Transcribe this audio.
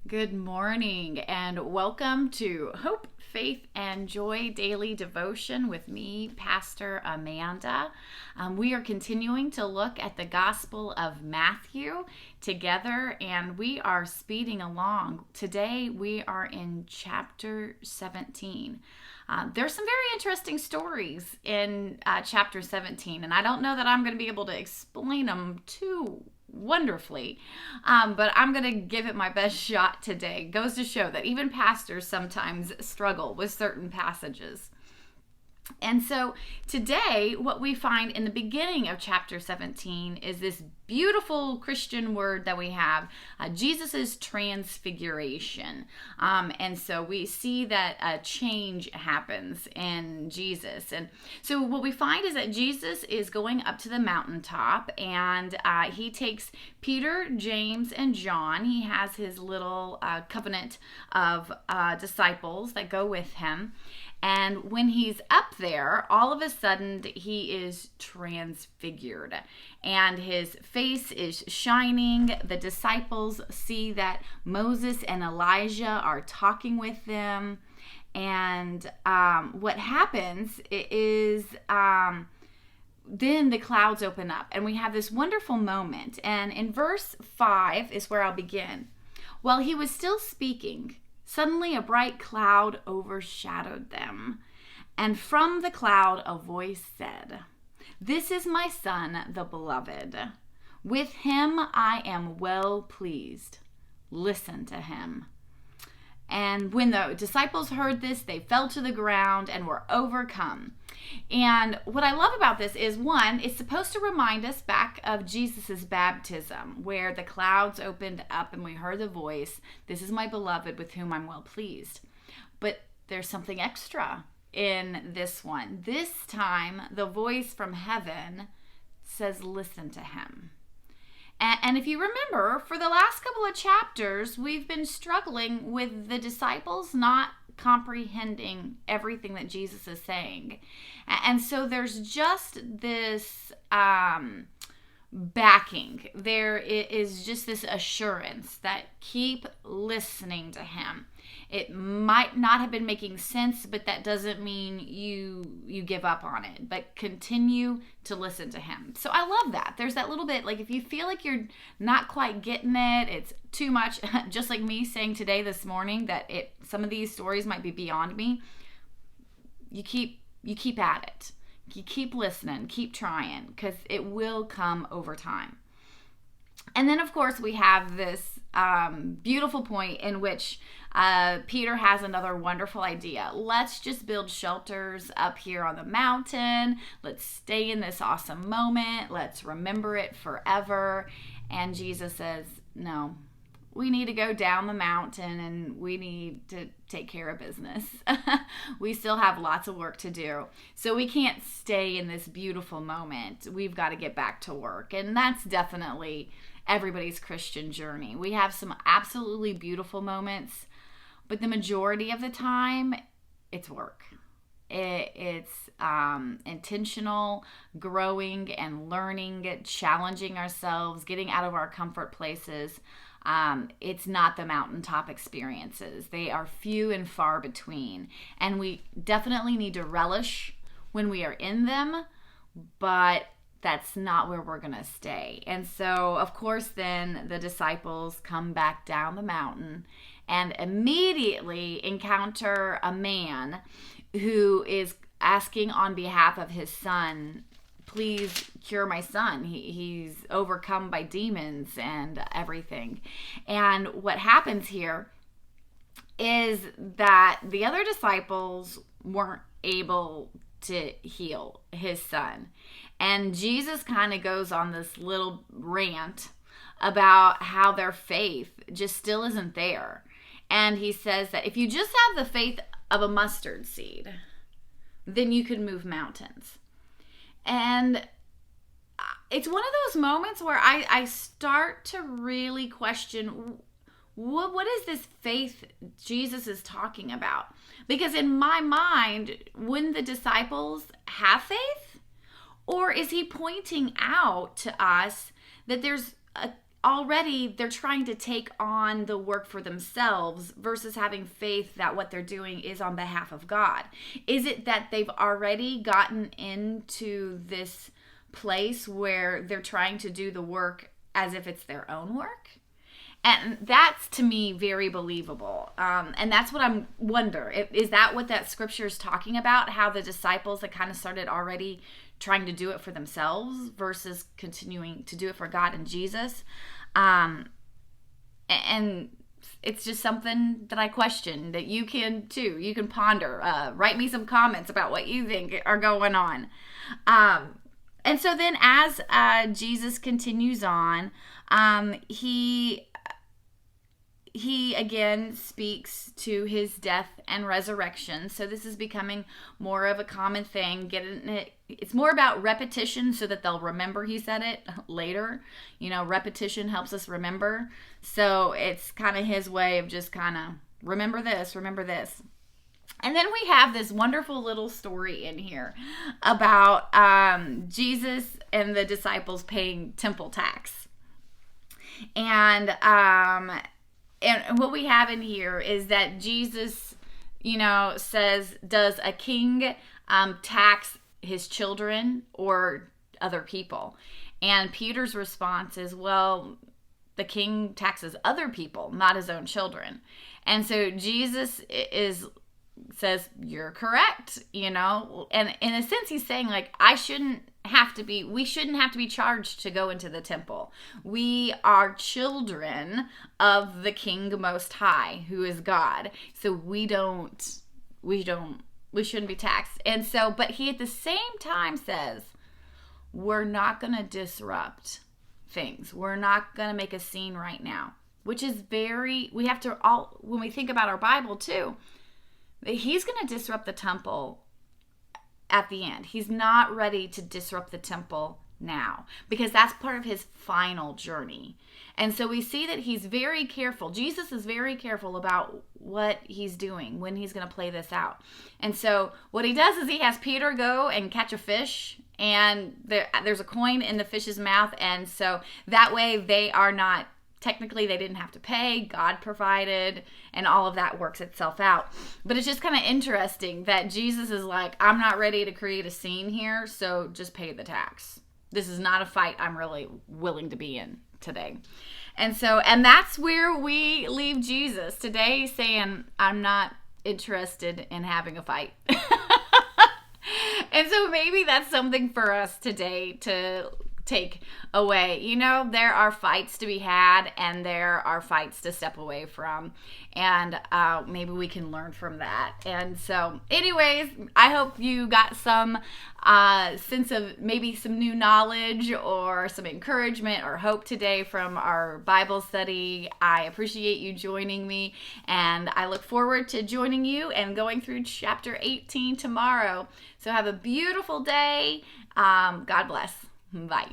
Good morning and welcome to Hope, Faith, and Joy Daily Devotion with me, Pastor Amanda. We are continuing to look at the Gospel of Matthew together and we are speeding along. Today we are in chapter 17. There's some very interesting stories in chapter 17, and I don't know that I'm going to be able to explain them too wonderfully, but I'm going to give it my best shot today. Goes to show that even pastors sometimes struggle with certain passages. And so today, what we find in the beginning of chapter 17 is this beautiful Christian word that we have, Jesus' transfiguration. And so we see that a change happens in Jesus. And so what we find is that Jesus is going up to the mountaintop and he takes Peter, James, and John. He has his little covenant of disciples that go with him. And when he's up there, all of a sudden he is transfigured and his face is shining. The disciples see that Moses and Elijah are talking with them. And what happens is then the clouds open up and we have this wonderful moment. And in verse 5 is where I'll begin. While he was still speaking, suddenly a bright cloud overshadowed them, and from the cloud a voice said, "This is my son, the beloved. With him I am well pleased. Listen to him." And when the disciples heard this, they fell to the ground and were overcome. And what I love about this is, one, it's supposed to remind us back of Jesus' baptism, where the clouds opened up and we heard the voice, "This is my beloved with whom I'm well pleased." But there's something extra in this one. This time, the voice from heaven says, "Listen to him." And if you remember, for the last couple of chapters, we've been struggling with the disciples not comprehending everything that Jesus is saying. And so there's just this backing. There is just this assurance that keep listening to him. It might not have been making sense, but that doesn't mean you give up on it, but continue to listen to him. So I love that. There's that little bit, like if you feel like you're not quite getting it, it's too much, just like me saying today, this morning, that some of these stories might be beyond me. You keep at it. You keep listening, keep trying, because it will come over time. And then, of course, we have this beautiful point in which Peter has another wonderful idea. Let's just build shelters up here on the mountain. Let's stay in this awesome moment. Let's remember it forever. And Jesus says, no, we need to go down the mountain and we need to take care of business. We still have lots of work to do. So we can't stay in this beautiful moment. We've got to get back to work. And that's definitely everybody's Christian journey. We have some absolutely beautiful moments, but the majority of the time, it's work. It's intentional growing and learning, challenging ourselves, getting out of our comfort places. It's not the mountaintop experiences. They are few and far between. And we definitely need to relish when we are in them, but that's not where we're going to stay. And so, of course, then the disciples come back down the mountain and immediately encounter a man who is asking on behalf of his son, "Please cure my son. He's overcome by demons and everything." And what happens here is that the other disciples weren't able to heal his son. And Jesus kind of goes on this little rant about how their faith just still isn't there. And he says that if you just have the faith of a mustard seed, then you could move mountains. And it's one of those moments where I start to really question, what is this faith Jesus is talking about? Because in my mind, wouldn't the disciples have faith? Or is he pointing out to us that there's already they're trying to take on the work for themselves versus having faith that what they're doing is on behalf of God? Is it that they've already gotten into this place where they're trying to do the work as if it's their own work? And that's, to me, very believable. And that's what I'm wonder. Is that what that scripture is talking about? How the disciples had kind of started already trying to do it for themselves versus continuing to do it for God and Jesus? And it's just something that I question, that you can too. You can ponder. Write me some comments about what you think are going on. And so then as Jesus continues on, he again speaks to his death and resurrection. So this is becoming more of a common thing. It's more about repetition so that they'll remember he said it later. Repetition helps us remember. So it's kind of his way of just kind of remember this. And then we have this wonderful little story in here about Jesus and the disciples paying temple tax. And what we have in here is that Jesus, says, does a king tax his children or other people? And Peter's response is, well, the king taxes other people, not his own children. And so Jesus says, you're correct, and in a sense he's saying, like, we shouldn't have to be charged to go into the temple. We are children of the King Most High, who is God. So we shouldn't be taxed. And so, but he at the same time says, we're not going to disrupt things. We're not going to make a scene right now, which is when we think about our Bible too, he's going to disrupt the temple at the end. He's not ready to disrupt the temple now because that's part of his final journey. And so we see that he's very careful. Jesus is very careful about what he's doing when he's going to play this out. And so what he does is he has Peter go and catch a fish, and there's a coin in the fish's mouth. And so that way technically they didn't have to pay. God provided, and all of that works itself out. But it's just kind of interesting that Jesus is like, I'm not ready to create a scene here, so just pay the tax. This is not a fight I'm really willing to be in today. And that's where we leave Jesus today, saying, I'm not interested in having a fight. And so maybe that's something for us today to take away. There are fights to be had, and there are fights to step away from, and maybe we can learn from that. And so anyways, I hope you got some sense of maybe some new knowledge or some encouragement or hope today from our Bible study. I appreciate you joining me, and I look forward to joining you and going through chapter 18 tomorrow. So have a beautiful day. God bless. Bye.